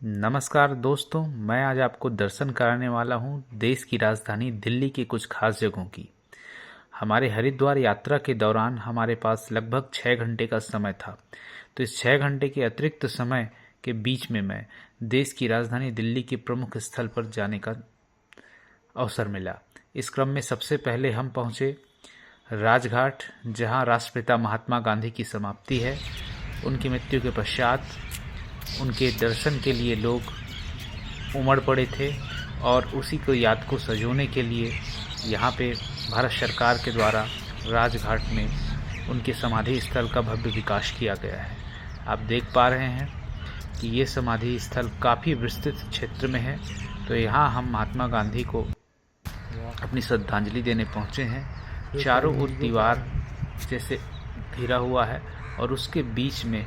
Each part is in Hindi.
नमस्कार दोस्तों, मैं आज आपको दर्शन कराने वाला हूँ देश की राजधानी दिल्ली की कुछ खास जगहों की। हमारे हरिद्वार यात्रा के दौरान हमारे पास लगभग 6 घंटे का समय था। तो इस 6 घंटे के अतिरिक्त समय के बीच में मैं देश की राजधानी दिल्ली के प्रमुख स्थल पर जाने का अवसर मिला। इस क्रम में सबसे पहले हम पहुँचे राजघाट, जहाँ राष्ट्रपिता महात्मा गांधी की समाप्ति है। उनकी मृत्यु के पश्चात उनके दर्शन के लिए लोग उमड़ पड़े थे और उसी को याद को संजोने के लिए यहाँ पे भारत सरकार के द्वारा राजघाट में उनके समाधि स्थल का भव्य विकास किया गया है। आप देख पा रहे हैं कि ये समाधि स्थल काफ़ी विस्तृत क्षेत्र में है। तो यहाँ हम महात्मा गांधी को अपनी श्रद्धांजलि देने पहुँचे हैं। चारों ओर दीवार जैसे घिरा हुआ है और उसके बीच में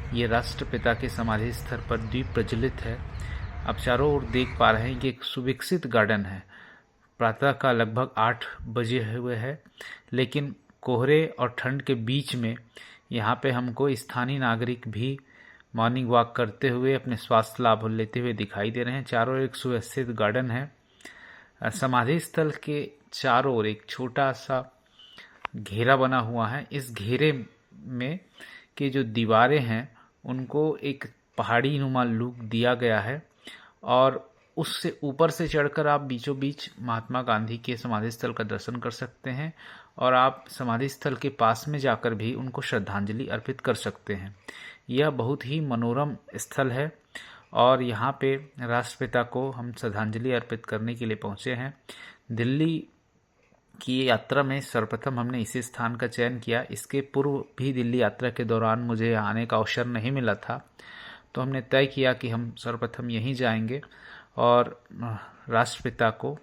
ये राष्ट्रपिता के समाधि स्थल पर दीप प्रज्वलित है। आप चारों ओर देख पा रहे हैं कि एक सुविकसित गार्डन है। प्रातः का लगभग 8 बजे हुए है, लेकिन कोहरे और ठंड के बीच में यहाँ पे हमको स्थानीय नागरिक भी मॉर्निंग वॉक करते हुए अपने स्वास्थ्य लाभ लेते हुए दिखाई दे रहे हैं। चारों ओर एक सुव्यवस्थित गार्डन है। समाधि स्थल के चारों ओर एक छोटा सा घेरा बना हुआ है। इस घेरे में के जो दीवारें हैं उनको एक पहाड़ी नुमा लुक दिया गया है और उससे ऊपर से चढ़कर आप बीचों बीच महात्मा गांधी के समाधि स्थल का दर्शन कर सकते हैं और आप समाधि स्थल के पास में जाकर भी उनको श्रद्धांजलि अर्पित कर सकते हैं। यह बहुत ही मनोरम स्थल है और यहाँ पे राष्ट्रपिता को हम श्रद्धांजलि अर्पित करने के लिए पहुँचे हैं। दिल्ली की यात्रा में सर्वप्रथम हमने इसी स्थान का चयन किया। इसके पूर्व भी दिल्ली यात्रा के दौरान मुझे आने का अवसर नहीं मिला था, तो हमने तय किया कि हम सर्वप्रथम यहीं जाएंगे और राष्ट्रपिता को,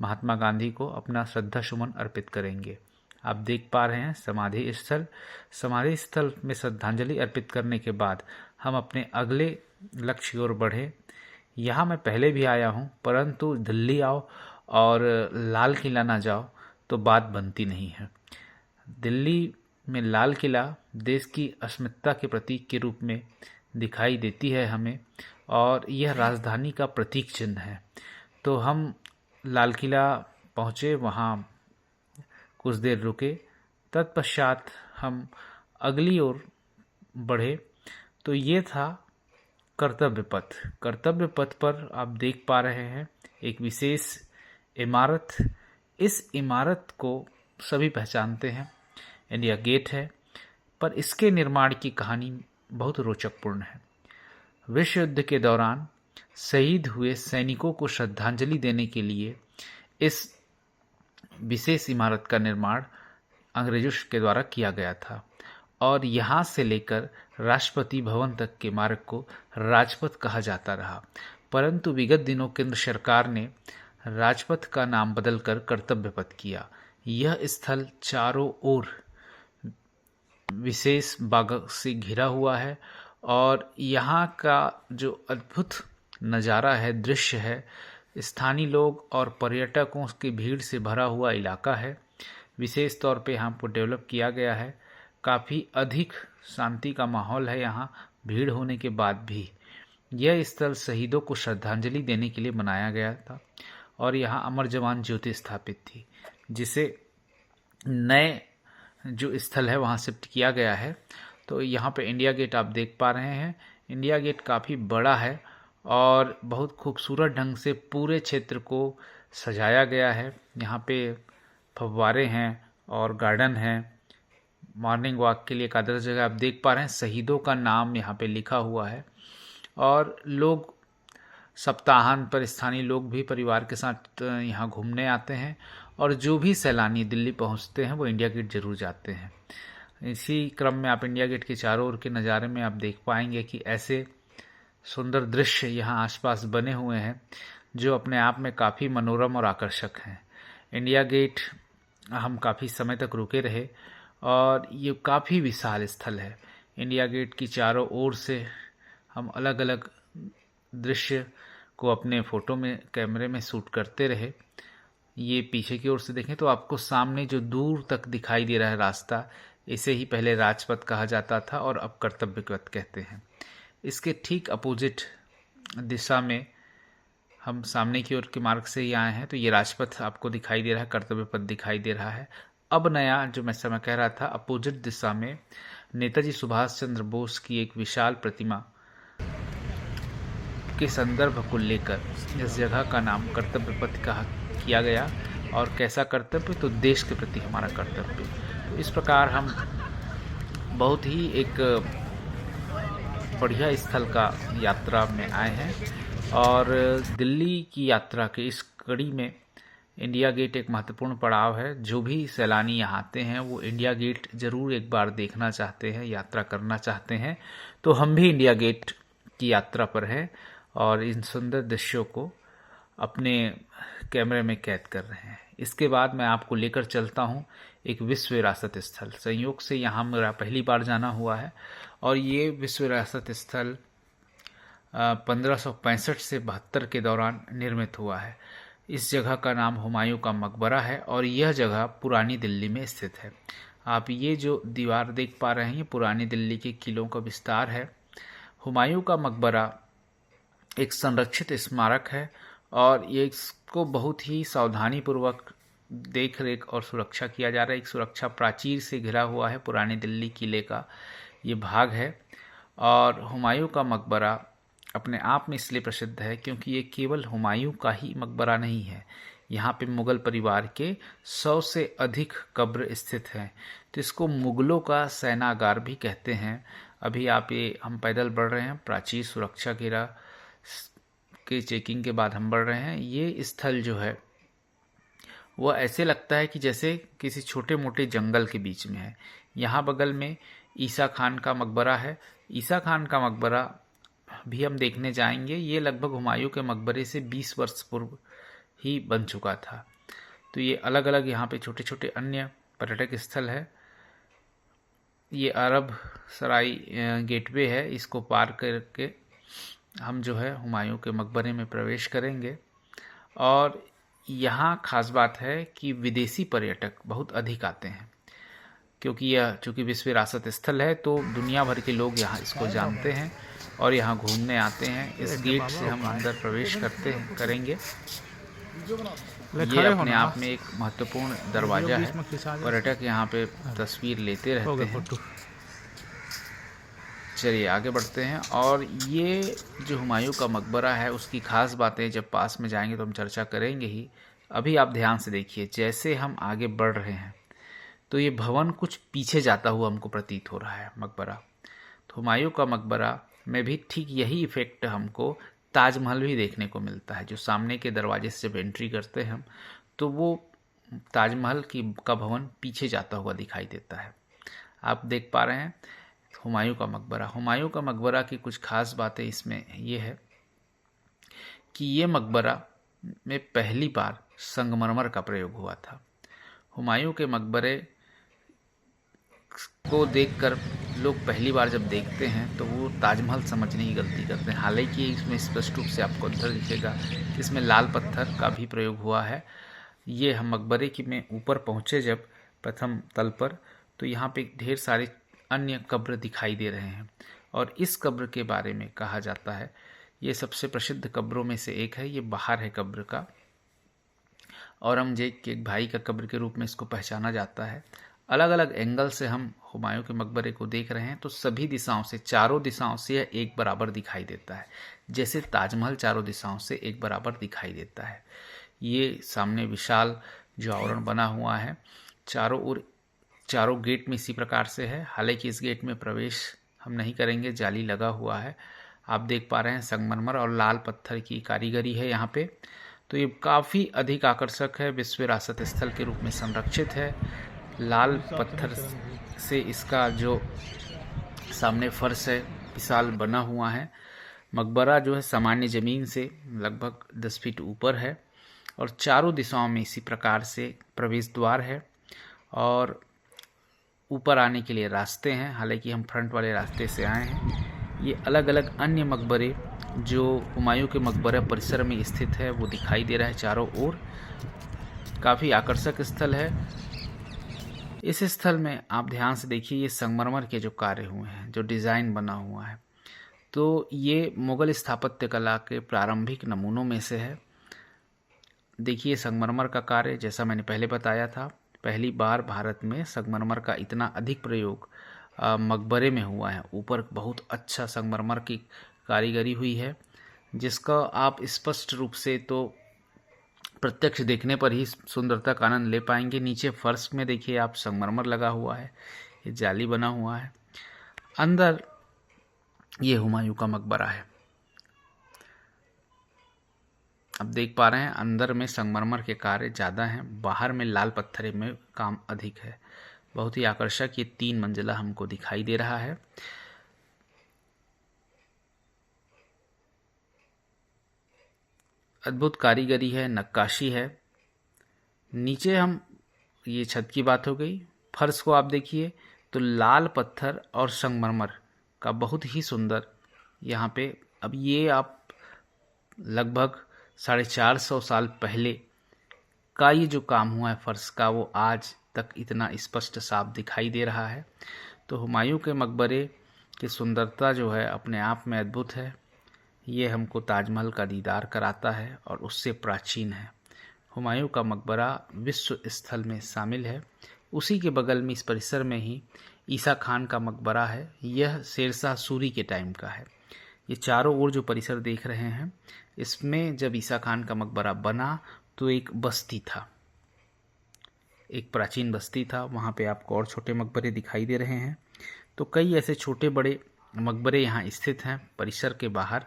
महात्मा गांधी को अपना श्रद्धा सुमन अर्पित करेंगे। आप देख पा रहे हैं समाधि स्थल में श्रद्धांजलि अर्पित करने के बाद हम अपने अगले लक्ष्य की ओर बढ़े। यहाँ मैं पहले भी आया हूँ, परंतु दिल्ली आओ और लाल किला ना जाओ तो बात बनती नहीं है। दिल्ली में लाल किला देश की अस्मिता के प्रतीक के रूप में दिखाई देती है हमें, और यह राजधानी का प्रतीक चिन्ह है। तो हम लाल किला पहुँचे, वहाँ कुछ देर रुके, तत्पश्चात हम अगली ओर बढ़े। तो ये था कर्तव्य पथ। कर्तव्य पथ पर आप देख पा रहे हैं एक विशेष इमारत। इस इमारत को सभी पहचानते हैं, इंडिया गेट है, पर इसके निर्माण की कहानी बहुत रोचकपूर्ण है। विश्व युद्ध के दौरान शहीद हुए सैनिकों को श्रद्धांजलि देने के लिए इस विशेष इमारत का निर्माण अंग्रेजों के द्वारा किया गया था और यहाँ से लेकर राष्ट्रपति भवन तक के मार्ग को राजपथ कहा जाता रहा। परंतु विगत दिनों केंद्र सरकार ने राजपथ का नाम बदलकर कर्तव्य पथ किया। यह स्थल चारों ओर विशेष बाग से घिरा हुआ है और यहाँ का जो अद्भुत नज़ारा है, दृश्य है, स्थानीय लोग और पर्यटकों की भीड़ से भरा हुआ इलाका है। विशेष तौर पे यहाँ पर डेवलप किया गया है। काफ़ी अधिक शांति का माहौल है यहाँ, भीड़ होने के बाद भी। यह स्थल शहीदों को श्रद्धांजलि देने के लिए बनाया गया था और यहाँ अमर जवान ज्योति स्थापित थी, जिसे नए जो स्थल है वहाँ शिफ्ट किया गया है। तो यहाँ पे इंडिया गेट आप देख पा रहे हैं। इंडिया गेट काफ़ी बड़ा है और बहुत खूबसूरत ढंग से पूरे क्षेत्र को सजाया गया है। यहाँ पे फव्वारे हैं और गार्डन है। मॉर्निंग वॉक के लिए एक आदर्श जगह आप देख पा रहे हैं। शहीदों का नाम यहाँ पे लिखा हुआ है और लोग सप्ताहांत पर, स्थानीय लोग भी परिवार के साथ यहाँ घूमने आते हैं और जो भी सैलानी दिल्ली पहुँचते हैं वो इंडिया गेट जरूर जाते हैं। इसी क्रम में आप इंडिया गेट के चारों ओर के नज़ारे में आप देख पाएंगे कि ऐसे सुंदर दृश्य यहाँ आसपास बने हुए हैं जो अपने आप में काफ़ी मनोरम और आकर्षक हैं। इंडिया गेट हम काफ़ी समय तक रुके रहे और ये काफ़ी विशाल स्थल है। इंडिया गेट की चारों ओर से हम अलग अलग दृश्य को अपने फ़ोटो में, कैमरे में शूट करते रहे। ये पीछे की ओर से देखें तो आपको सामने जो दूर तक दिखाई दे रहा है रास्ता, इसे ही पहले राजपथ कहा जाता था और अब कर्तव्य पथ कहते हैं। इसके ठीक अपोजिट दिशा में हम सामने की ओर के मार्ग से ही आए हैं, तो ये राजपथ आपको दिखाई दे रहा है, कर्तव्य पथ दिखाई दे रहा है। अब नया जो मैं समय कह रहा था, अपोजिट दिशा में नेताजी सुभाष चंद्र बोस की एक विशाल प्रतिमा के संदर्भ को लेकर इस जगह का नाम कर्तव्य पथ किया गया। और कैसा कर्तव्य? तो देश के प्रति हमारा कर्तव्य। तो इस प्रकार हम बहुत ही एक बढ़िया स्थल का यात्रा में आए हैं। और दिल्ली की यात्रा के इस कड़ी में इंडिया गेट एक महत्वपूर्ण पड़ाव है। जो भी सैलानी यहाँ आते हैं वो इंडिया गेट ज़रूर एक बार देखना चाहते हैं, यात्रा करना चाहते हैं। तो हम भी इंडिया गेट की यात्रा पर हैं और इन सुंदर दृश्यों को अपने कैमरे में कैद कर रहे हैं। इसके बाद मैं आपको लेकर चलता हूँ एक विश्व विरासत स्थल। संयोग से यहाँ मेरा पहली बार जाना हुआ है और ये विश्व विरासत स्थल 1565 से 72 के दौरान निर्मित हुआ है। इस जगह का नाम हुमायूं का मकबरा है और यह जगह पुरानी दिल्ली में स्थित है। आप ये जो दीवार देख पा रहे हैं, ये पुरानी दिल्ली के किलों का विस्तार है। हुमायूं का मकबरा एक संरक्षित स्मारक है और ये इसको बहुत ही सावधानी पूर्वक देख रेख और सुरक्षा किया जा रहा है। एक सुरक्षा प्राचीर से घिरा हुआ है, पुरानी दिल्ली किले का ये भाग है। और हुमायूं का मकबरा अपने आप में इसलिए प्रसिद्ध है क्योंकि ये केवल हुमायूं का ही मकबरा नहीं है, यहाँ पे मुगल परिवार के 100 से अधिक कब्र स्थित हैं। तो इसको मुगलों का सैनागार भी कहते हैं। अभी हम पैदल बढ़ रहे हैं, प्राचीर सुरक्षा घेरा के चेकिंग के बाद हम बढ़ रहे हैं। ये स्थल जो है वो ऐसे लगता है कि जैसे किसी छोटे मोटे जंगल के बीच में है। यहाँ बगल में ईसा खान का मकबरा है। ईसा खान का मकबरा भी हम देखने जाएंगे। ये लगभग हुमायूं के मकबरे से 20 वर्ष पूर्व ही बन चुका था। तो ये अलग अलग यहाँ पे छोटे छोटे अन्य पर्यटक स्थल है। ये अरब सराय गेटवे है, इसको पार करके हम जो है हुमायूं के मकबरे में प्रवेश करेंगे। और यहाँ खास बात है कि विदेशी पर्यटक बहुत अधिक आते हैं क्योंकि यह चूँकि विश्व विरासत स्थल है, तो दुनिया भर के लोग यहाँ इसको जानते हैं और यहाँ घूमने आते हैं। इस गेट से हम अंदर प्रवेश करेंगे। ये अपने आप में एक महत्वपूर्ण दरवाजा है। पर्यटक यहाँ पे तस्वीर लेते रहते हैं। चलिए आगे बढ़ते हैं। और ये जो हुमायूं का मकबरा है उसकी खास बातें जब पास में जाएंगे तो हम चर्चा करेंगे ही। अभी आप ध्यान से देखिए, जैसे हम आगे बढ़ रहे हैं तो ये भवन कुछ पीछे जाता हुआ हमको प्रतीत हो रहा है, मकबरा। तो हुमायूं का मकबरा में भी ठीक यही इफेक्ट हमको ताजमहल भी देखने को मिलता है। जो सामने के दरवाजे से जब एंट्री करते हैं हम, तो वो ताजमहल का भवन पीछे जाता हुआ दिखाई देता है। आप देख पा रहे हैं हुमायूं का मकबरा। हुमायूं का मकबरा की कुछ खास बातें इसमें ये है कि ये मकबरा में पहली बार संगमरमर का प्रयोग हुआ था। हुमायूं के मकबरे को देखकर लोग पहली बार जब देखते हैं तो वो ताजमहल समझने की गलती करते हैं। हालांकि इसमें स्पष्ट रूप से आपको अंतर दिखेगा, इसमें लाल पत्थर का भी प्रयोग हुआ है। ये हम मकबरे की में ऊपर पहुँचे जब प्रथम तल पर, तो यहाँ पे ढेर सारे अन्य कब्र दिखाई दे रहे हैं। और इस कब्र के बारे में कहा जाता है, ये सबसे प्रसिद्ध कब्रों में से एक है। ये बाहर है कब्र का, औरंगजेब के एक भाई का कब्र के रूप में इसको पहचाना जाता है। अलग अलग एंगल से हम हुमायूं के मकबरे को देख रहे हैं तो सभी दिशाओं से, चारों दिशाओं से यह एक बराबर दिखाई देता है, जैसे ताजमहल चारों दिशाओं से एक बराबर दिखाई देता है। ये सामने विशाल जो आवरण बना हुआ है, चारों गेट में इसी प्रकार से है। हालांकि इस गेट में प्रवेश हम नहीं करेंगे, जाली लगा हुआ है। आप देख पा रहे हैं संगमरमर और लाल पत्थर की कारीगरी है यहाँ पे। तो ये काफ़ी अधिक आकर्षक है, विश्व विरासत स्थल के रूप में संरक्षित है। लाल पत्थर से इसका जो सामने फर्श है विशाल बना हुआ है। मकबरा जो है सामान्य ज़मीन से लगभग 10 फीट ऊपर है और चारों दिशाओं में इसी प्रकार से प्रवेश द्वार है और ऊपर आने के लिए रास्ते हैं। हालांकि हम फ्रंट वाले रास्ते से आए हैं। ये अलग अलग अन्य मकबरे जो हुमायूं के मकबरा परिसर में स्थित है वो दिखाई दे रहा है चारों ओर। काफ़ी आकर्षक स्थल है। इस स्थल में आप ध्यान से देखिए, ये संगमरमर के जो कार्य हुए हैं, जो डिज़ाइन बना हुआ है, तो ये मुगल स्थापत्य कला के प्रारंभिक नमूनों में से है। देखिए संगमरमर का कार्य, जैसा मैंने पहले बताया था, पहली बार भारत में संगमरमर का इतना अधिक प्रयोग मकबरे में हुआ है। ऊपर बहुत अच्छा संगमरमर की कारीगरी हुई है, जिसका आप स्पष्ट रूप से तो प्रत्यक्ष देखने पर ही सुंदरता का आनंद ले पाएंगे। नीचे फर्श में देखिए आप संगमरमर लगा हुआ है, ये जाली बना हुआ है। अंदर ये हुमायूं का मकबरा है। अब देख पा रहे हैं अंदर में संगमरमर के कार्य ज़्यादा हैं, बाहर में लाल पत्थर में काम अधिक है। बहुत ही आकर्षक ये 3 मंजिला हमको दिखाई दे रहा है। अद्भुत कारीगरी है, नक्काशी है। नीचे हम, ये छत की बात हो गई, फर्श को आप देखिए तो लाल पत्थर और संगमरमर का बहुत ही सुंदर यहाँ पे, अब ये आप लगभग 450 साल पहले का ये जो काम हुआ है फर्श का, वो आज तक इतना स्पष्ट साफ दिखाई दे रहा है। तो हुमायूं के मकबरे की सुंदरता जो है अपने आप में अद्भुत है। ये हमको ताजमहल का दीदार कराता है और उससे प्राचीन है। हुमायूं का मकबरा विश्व स्थल में शामिल है। उसी के बगल में इस परिसर में ही ईसा खान का मकबरा है। यह शेरशाह सूरी के टाइम का है। ये चारों ओर जो परिसर देख रहे हैं, इसमें जब ईसा खान का मकबरा बना तो एक बस्ती था, एक प्राचीन बस्ती था। वहाँ पे आपको और छोटे मकबरे दिखाई दे रहे हैं। तो कई ऐसे छोटे बड़े मकबरे यहाँ स्थित हैं परिसर के बाहर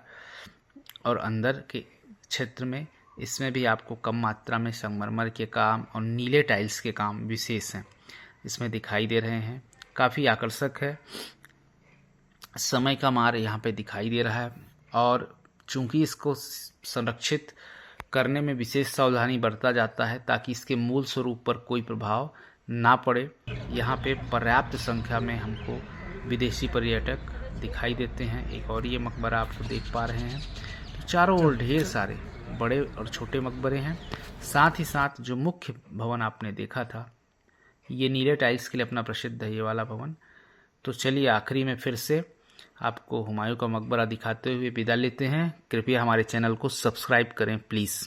और अंदर के क्षेत्र में। इसमें भी आपको कम मात्रा में संगमरमर के काम और नीले टाइल्स के काम विशेष हैं, इसमें दिखाई दे रहे हैं। काफ़ी आकर्षक है। समय का मार यहाँ पे दिखाई दे रहा है और चूंकि इसको संरक्षित करने में विशेष सावधानी बरता जाता है ताकि इसके मूल स्वरूप पर कोई प्रभाव ना पड़े। यहाँ पे पर्याप्त संख्या में हमको विदेशी पर्यटक दिखाई देते हैं। एक और ये मकबरा आपको देख पा रहे हैं। तो चारों ओर ढेर सारे बड़े और छोटे मकबरे हैं। साथ ही साथ जो मुख्य भवन आपने देखा था, ये नीले टाइल्स के लिए अपना प्रसिद्ध है, ये वाला भवन। तो चलिए आखिरी में फिर से आपको हुमायूं का मकबरा दिखाते हुए विदा लेते हैं। कृपया हमारे चैनल को सब्सक्राइब करें प्लीज़।